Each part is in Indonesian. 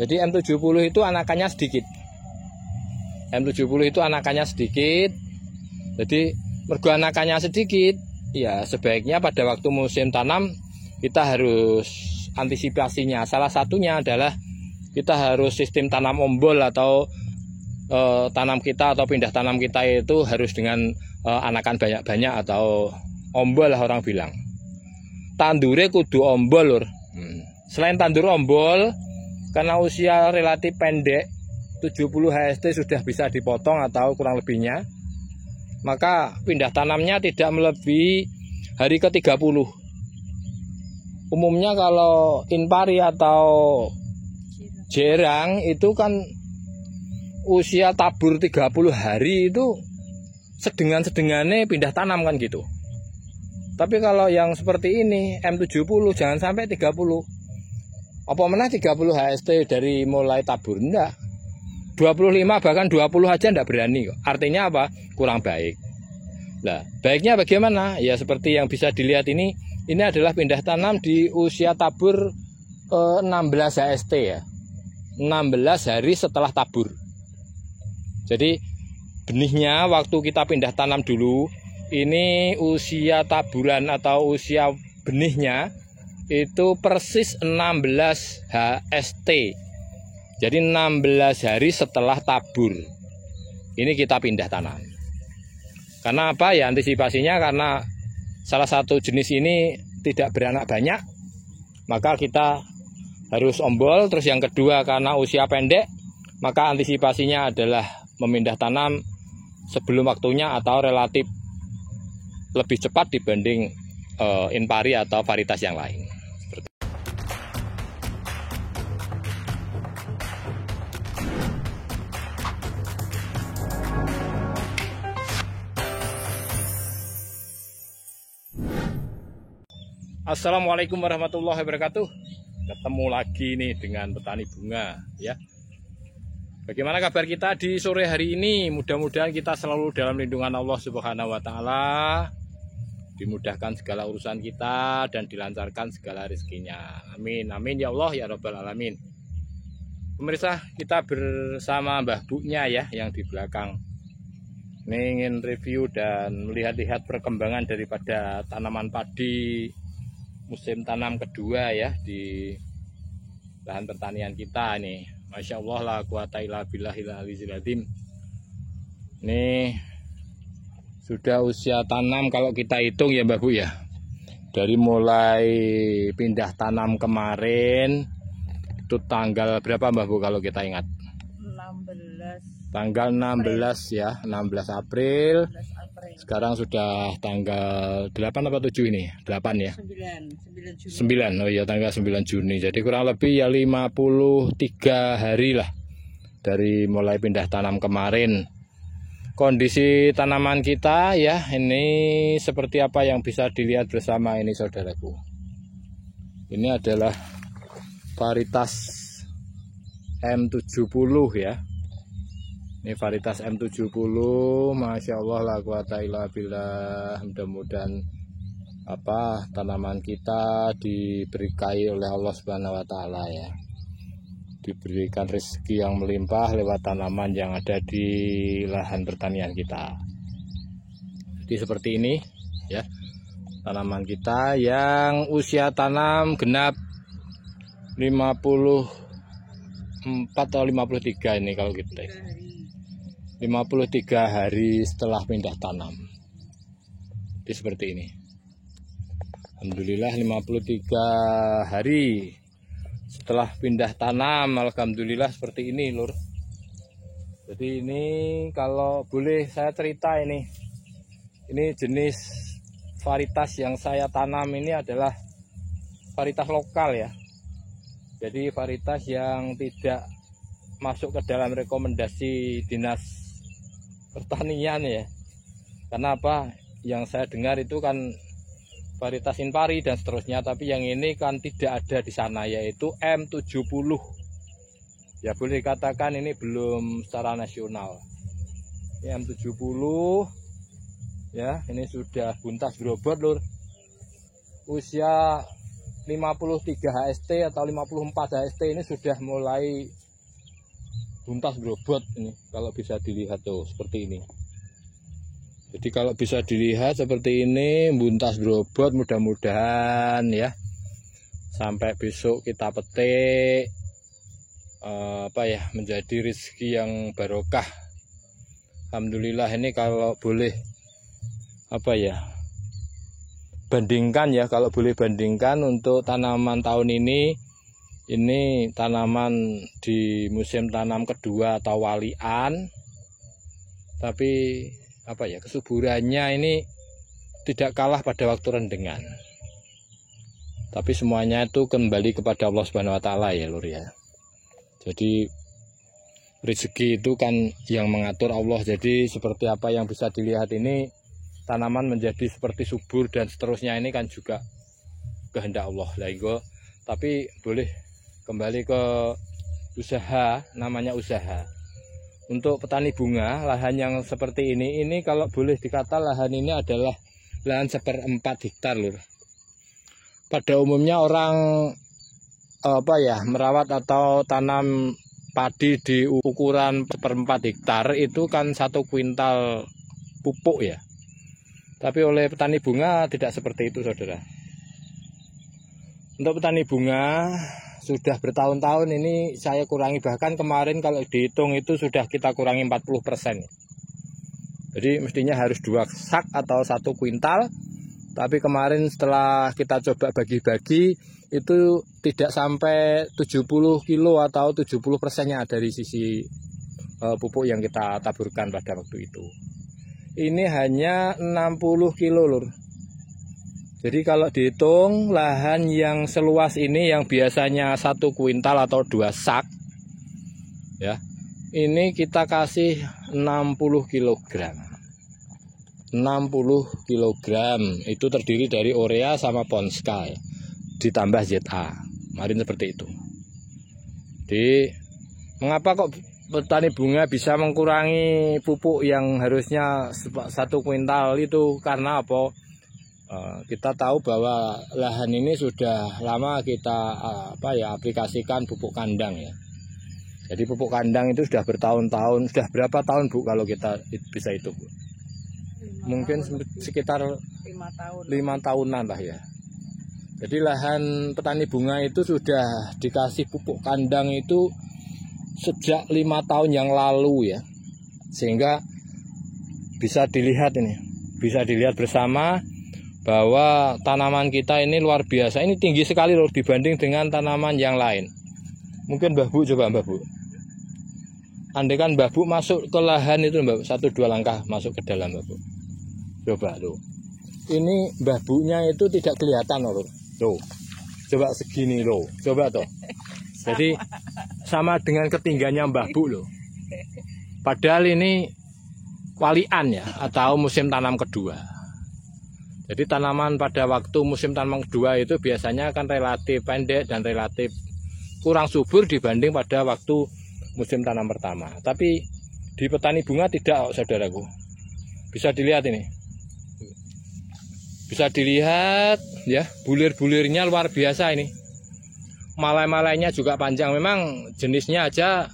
Jadi M70 itu anakannya sedikit. M70 itu anakannya sedikit. Jadi mergo anakannya sedikit, ya sebaiknya pada waktu musim tanam kita harus antisipasinya. Salah satunya adalah kita harus sistem tanam ombol atau tanam kita atau pindah tanam kita itu harus dengan anakan banyak-banyak atau ombol lah orang bilang. Tandure kudu ombol lur. Selain tandur ombol, karena usia relatif pendek, 70 HST sudah bisa dipotong atau kurang lebihnya, maka pindah tanamnya tidak melebihi hari ke-30. Umumnya kalau inpari atau jerang itu kan usia tabur 30 hari itu sedengan-sedengane pindah tanam kan gitu. Tapi kalau yang seperti ini M70 jangan sampai 30. Apa menah 30 HST dari mulai tabur, enggak. 25 bahkan 20 aja enggak berani kok. Artinya apa? Kurang baik. Nah, baiknya bagaimana? Ya seperti yang bisa dilihat ini adalah pindah tanam di usia tabur 16 HST ya. 16 hari setelah tabur. Jadi benihnya waktu kita pindah tanam dulu, ini usia taburan atau usia benihnya itu persis 16 HST. Jadi 16 hari setelah tabur ini kita pindah tanam. Karena apa ya antisipasinya? Karena salah satu jenis ini tidak beranak banyak, maka kita harus ombol. Terus yang kedua karena usia pendek, maka antisipasinya adalah memindah tanam sebelum waktunya atau relatif lebih cepat dibanding inpari atau varietas yang lain. Assalamualaikum warahmatullahi wabarakatuh. Ketemu lagi nih dengan petani bunga ya. Bagaimana kabar kita di sore hari ini? Mudah-mudahan kita selalu dalam lindungan Allah Subhanahu wa taala. Dimudahkan segala urusan kita dan dilancarkan segala rezekinya. Amin. Amin ya Allah ya rabbal alamin. Pemirsa, kita bersama Mbah Buknya ya yang di belakang. Ini ingin review dan melihat-lihat perkembangan daripada tanaman padi musim tanam kedua ya di lahan pertanian kita nih. Masya Allah la quwata illa billahil aliyyil azim. Nih sudah usia tanam kalau kita hitung ya Mbak Bu ya, dari mulai pindah tanam kemarin itu tanggal berapa Mbak Bu kalau kita ingat? 16. Tanggal 16 ya, 16 April. Sekarang sudah tanggal 8 apa 7 ini? 8 ya? 9 Juni. 9, oh iya tanggal 9 Juni. Jadi kurang lebih ya 53 hari lah dari mulai pindah tanam kemarin. Kondisi tanaman kita ya ini seperti apa yang bisa dilihat bersama ini saudaraku. Ini adalah varietas M70 ya. Ini varietas M70, Masya Allah la quwata illa billah. Mudah-mudahan apa tanaman kita diberkahi oleh Allah Subhanahu wa taala ya. Diberikan rezeki yang melimpah lewat tanaman yang ada di lahan pertanian kita. Jadi seperti ini ya. Tanaman kita yang usia tanam genap 54 atau 53 ini kalau kita 53 hari setelah pindah tanam. Jadi seperti ini. Alhamdulillah 53 hari setelah pindah tanam, alhamdulillah seperti ini lur. Jadi ini kalau boleh saya cerita ini jenis varietas yang saya tanam ini adalah varietas lokal ya. Jadi varietas yang tidak masuk ke dalam rekomendasi dinas pertanian ya. Karena apa? Yang saya dengar itu kan varietas inpari dan seterusnya, tapi yang ini kan tidak ada di sana, yaitu M70. Ya boleh dikatakan ini belum secara nasional. Ini M70 ya, ini sudah buntas gerobot lur. Usia 53 HST atau 54 HST ini sudah mulai buntas berobot ini, kalau bisa dilihat tuh seperti ini. Jadi kalau bisa dilihat seperti ini buntas berobot, mudah-mudahan ya sampai besok kita petik menjadi rezeki yang barokah. Alhamdulillah. Ini kalau boleh bandingkan ya, kalau boleh bandingkan untuk tanaman tahun ini tanaman di musim tanam kedua atau walian, tapi kesuburannya ini tidak kalah pada waktu rendengan. Tapi semuanya itu kembali kepada Allah Subhanahu wa taala ya Lur ya. Jadi rezeki itu kan yang mengatur Allah. Jadi seperti apa yang bisa dilihat ini, tanaman menjadi seperti subur dan seterusnya ini kan juga kehendak Allah lah. Tapi boleh kembali ke usaha, namanya usaha. Untuk petani bunga, lahan yang seperti ini kalau boleh dikata lahan ini adalah lahan 1/4 hektar Lur. Pada umumnya orang merawat atau tanam padi di ukuran 1/4 hektar itu kan 1 kuintal pupuk ya. Tapi oleh petani bunga tidak seperti itu saudara. Untuk petani bunga sudah bertahun-tahun ini saya kurangi, bahkan kemarin kalau dihitung itu sudah kita kurangi 40%. Jadi mestinya harus 2 sak atau 1 kuintal. Tapi kemarin setelah kita coba bagi-bagi itu tidak sampai 70 kilo atau 70%-nya dari sisi pupuk yang kita taburkan pada waktu itu. Ini hanya 60 kilo Lur. Jadi kalau dihitung lahan yang seluas ini yang biasanya 1 kuintal atau 2 sak ya, ini kita kasih 60 kg. 60 kg itu terdiri dari urea sama Ponska ya, ditambah ZA. Kemarin seperti itu. Jadi mengapa kok petani bunga bisa mengurangi pupuk yang harusnya 1 kuintal itu? Karena apa? Kita tahu bahwa lahan ini sudah lama kita aplikasikan pupuk kandang ya. Jadi pupuk kandang itu sudah bertahun-tahun. Sudah berapa tahun Bu kalau kita bisa itu Bu? Mungkin sekitar 5 tahunan lah ya. Jadi lahan petani bunga itu sudah dikasih pupuk kandang itu sejak 5 tahun yang lalu ya. Sehingga bisa dilihat ini, bisa dilihat bersama bahwa tanaman kita ini luar biasa. Ini tinggi sekali loh dibanding dengan tanaman yang lain. Mungkin Mbah Bu, coba Mbah Bu. Andai kan Mbah Bu masuk ke lahan itu Mbah, 1-2 langkah masuk ke dalam Mbah Bu. Coba loh. Ini Mbah Bu-nya itu tidak kelihatan loh. Tuh. Coba segini loh. Coba tuh. Jadi sama dengan ketinggiannya Mbah Bu loh. Padahal ini walian ya, atau musim tanam kedua. Jadi tanaman pada waktu musim tanam kedua itu biasanya akan relatif pendek dan relatif kurang subur dibanding pada waktu musim tanam pertama. Tapi di petani bunga tidak saudaraku. Bisa dilihat ini. Bisa dilihat ya, bulir-bulirnya luar biasa ini. Malai-malainya juga panjang. Memang jenisnya aja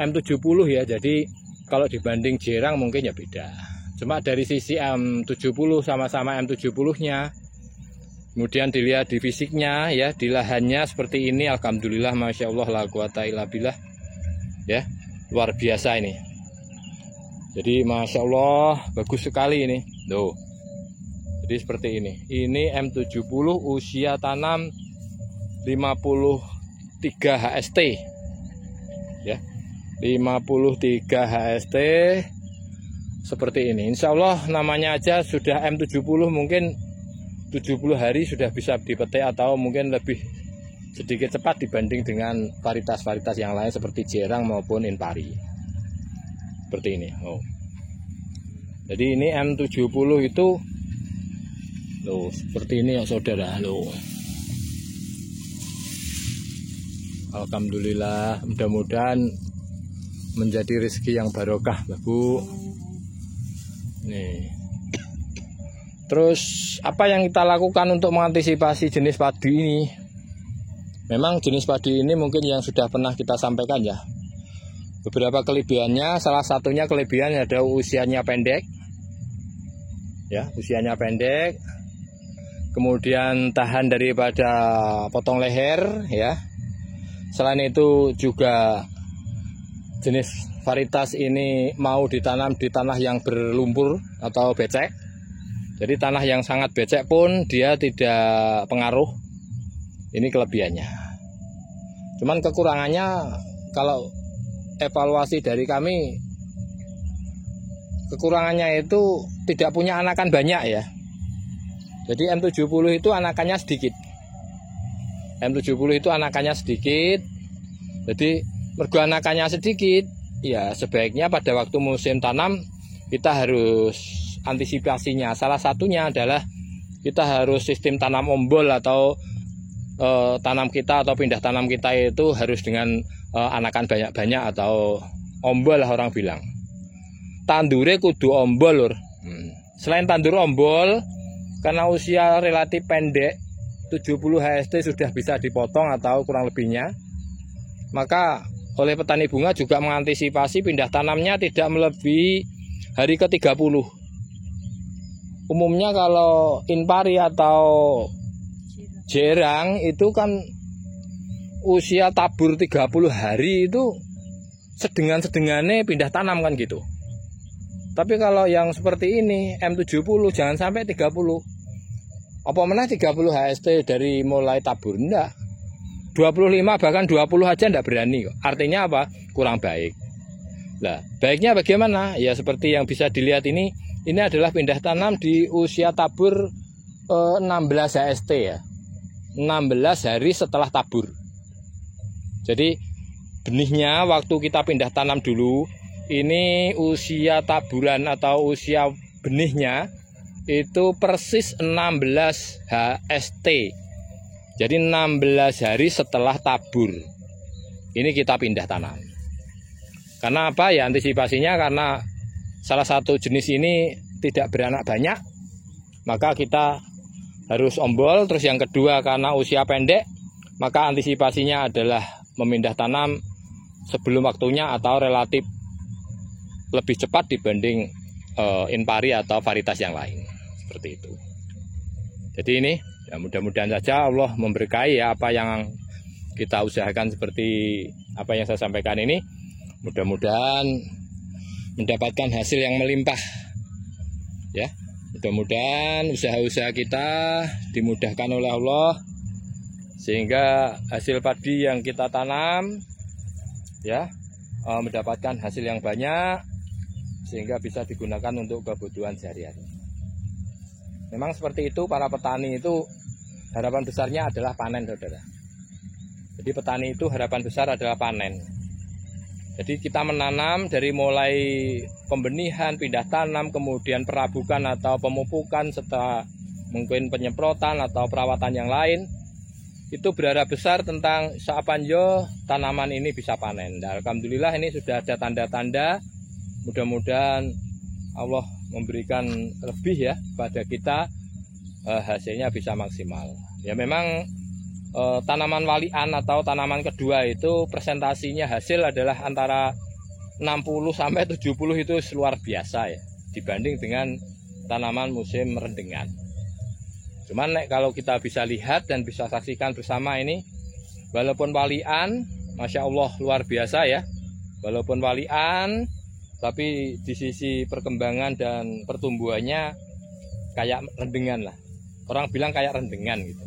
M70 ya. Jadi kalau dibanding jerang mungkin ya beda. Cuma dari sisi M70 sama-sama M70-nya. Kemudian dilihat di fisiknya ya, di lahannya seperti ini. Alhamdulillah, Masya Allah, la quwata illa billah. Ya, luar biasa ini. Jadi Masya Allah, bagus sekali ini. Tuh. Jadi seperti ini. Ini M70 usia tanam 53 HST. Ya. 53 HST seperti ini. Insya Allah namanya aja sudah M70, mungkin 70 hari sudah bisa dipetik atau mungkin lebih sedikit cepat dibanding dengan varietas-varietas yang lain seperti jerang maupun inpari. Seperti ini. Oh. Jadi ini M70 itu loh, seperti ini ya saudara loh. Alhamdulillah, mudah-mudahan menjadi rezeki yang barokah Bu. Nih. Terus apa yang kita lakukan untuk mengantisipasi jenis padi ini? Memang jenis padi ini mungkin yang sudah pernah kita sampaikan ya. Beberapa kelebihannya, salah satunya kelebihannya ada usianya pendek. Ya, usianya pendek. Kemudian tahan daripada potong leher ya. Selain itu juga jenis varietas ini mau ditanam di tanah yang berlumpur atau becek. Jadi tanah yang sangat becek pun dia tidak pengaruh. Ini kelebihannya. Cuman kekurangannya, kalau evaluasi dari kami, kekurangannya itu tidak punya anakan banyak ya. Jadi M70 itu anakannya sedikit. M70 itu anakannya sedikit. Jadi mergo anakannya sedikit, ya sebaiknya pada waktu musim tanam kita harus antisipasinya. Salah satunya adalah kita harus sistem tanam ombol atau tanam kita atau pindah tanam kita itu harus dengan anakan banyak-banyak atau ombol lah orang bilang. Tandure kudu ombol lur. Selain tandur ombol, karena usia relatif pendek, 70 HST sudah bisa dipotong atau kurang lebihnya, maka oleh petani bunga juga mengantisipasi pindah tanamnya tidak melebihi hari ke-30. Umumnya kalau inpari atau jerang itu kan usia tabur 30 hari itu sedengan-sedengannya pindah tanam kan gitu. Tapi kalau yang seperti ini M70 jangan sampai 30. Apa mana 30 HST dari mulai tabur, enggak. 25 bahkan 20 aja enggak berani kok. Artinya apa? Kurang baik. Nah, baiknya bagaimana? Ya seperti yang bisa dilihat ini adalah pindah tanam di usia tabur 16 HST ya. 16 hari setelah tabur. Jadi benihnya waktu kita pindah tanam dulu, ini usia taburan atau usia benihnya itu persis 16 HST. Jadi 16 hari setelah tabur. Ini kita pindah tanam. Karena apa ya antisipasinya? Karena salah satu jenis ini tidak beranak banyak, maka kita harus ombol. Terus yang kedua karena usia pendek, maka antisipasinya adalah memindah tanam sebelum waktunya atau relatif lebih cepat dibanding inpari atau varietas yang lain. Seperti itu. Jadi ini ya mudah-mudahan saja Allah memberkahi ya apa yang kita usahakan, seperti apa yang saya sampaikan ini. Mudah-mudahan mendapatkan hasil yang melimpah ya. Mudah-mudahan usaha-usaha kita dimudahkan oleh Allah sehingga hasil padi yang kita tanam ya mendapatkan hasil yang banyak sehingga bisa digunakan untuk kebutuhan sehari-hari. Memang seperti itu, para petani itu harapan besarnya adalah panen, saudara. Jadi petani itu harapan besar adalah panen. Jadi kita menanam dari mulai pembenihan, pindah tanam, kemudian perabukan atau pemupukan, serta mungkin penyemprotan atau perawatan yang lain. Itu berharap besar tentang sapanjo tanaman ini bisa panen. Dan alhamdulillah ini sudah ada tanda-tanda. Mudah-mudahan Allah memberikan lebih ya pada kita, hasilnya bisa maksimal. Ya memang tanaman walian atau tanaman kedua itu presentasinya hasil adalah antara 60 sampai 70 itu luar biasa ya dibanding dengan tanaman musim rendengan. Cuman kalau kita bisa lihat dan bisa saksikan bersama ini, walaupun walian Masya Allah luar biasa ya, walaupun walian tapi di sisi perkembangan dan pertumbuhannya kayak rendengan lah. Orang bilang kayak rendengan gitu.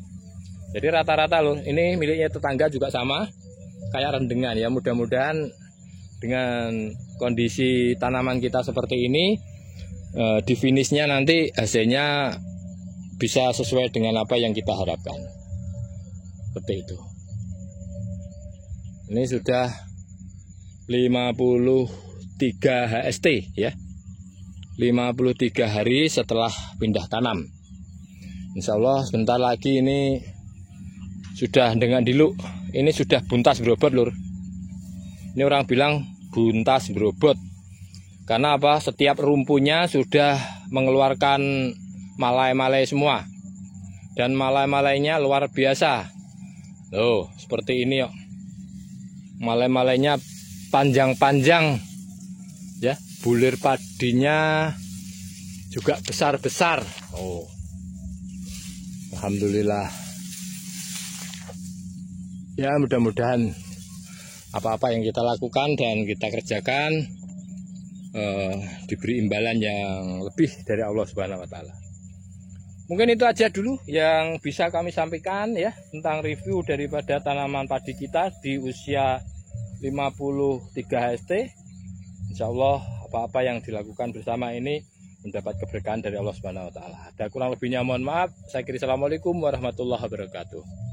Jadi rata-rata loh, ini miliknya tetangga juga sama, kayak rendengan ya. Mudah-mudahan dengan kondisi tanaman kita seperti ini, di finishnya nanti hasilnya bisa sesuai dengan apa yang kita harapkan. Seperti itu. Ini sudah 53 HST ya. 53 hari setelah pindah tanam. Insya Allah sebentar lagi ini sudah dengan diluk. Ini sudah buntas berobot lur. Ini orang bilang buntas berobot. Karena apa? Setiap rumpunya sudah mengeluarkan malai-malai semua. Dan malai-malainya luar biasa. Loh, seperti ini yuk. Malai-malainya panjang-panjang. Ya, bulir padinya juga besar-besar. Oh. Alhamdulillah. Ya, mudah-mudahan apa-apa yang kita lakukan dan kita kerjakan diberi imbalan yang lebih dari Allah Subhanahu wa taala. Mungkin itu aja dulu yang bisa kami sampaikan ya tentang review daripada tanaman padi kita di usia 53 HST. Insya Allah apa-apa yang dilakukan bersama ini mendapat keberkahan dari Allah Subhanahu wa taala. Ada kurang lebihnya mohon maaf. Saya kira assalamualaikum warahmatullahi wabarakatuh.